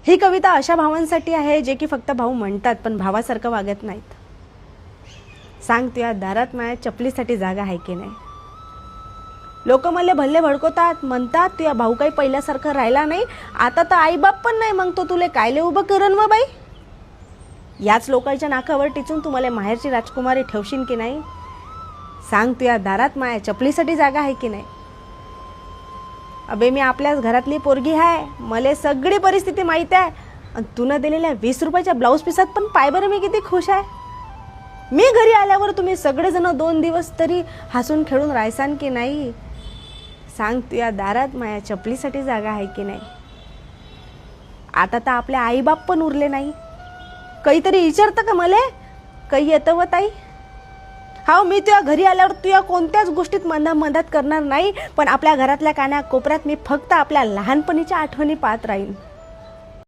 ही कविता अशा भावांसाठी आहे जे की फक्त भाऊ म्हणतात पण भावासारखं वागत नाहीत. सांग तुया दारात माया चपलीसाठी जागा आहे की नाही. लोक मले भल्ले भडकवतात, म्हणतात तुया भाऊ काही पहिल्यासारखं राहिला नाही, आता तर आईबाप पण नाही, मग तो तुले कायले उभं करण व बाई. याच लोकांच्या नाकावर टिचून तू मला माहेरची राजकुमारी ठेवशील की नाही. सांग तुया दारात माया चपलीसाठी जागा आहे की नाही. अबे मी आपल्याच घरातली पोरगी आहे, मला सगळी परिस्थिती माहीत आहे. आणि तुनं दिलेल्या 20 रुपयाच्या ब्लाऊज पिसात पण पाय बरं मी किती खुश आहे. मी घरी आल्यावर तुम्ही सगळेजण 2 दिवस तरी हसून खेळून राहायसान की नाही. सांग तुया दारात माया चपलीसाठी जागा आहे की नाही. आता तर आपल्या आईबाप पण उरले नाही, काहीतरी विचारतं का मले, काही येतं व ताई. हा मी तुझ्या घरी आल्यावर तुझ्या कोणत्याच गोष्टीत मदत करणार नाही, पण आपल्या घरातल्या कान्या कोपऱ्यात मी फक्त आपल्या लहानपणीच्या आठवणी पाहत राहीन.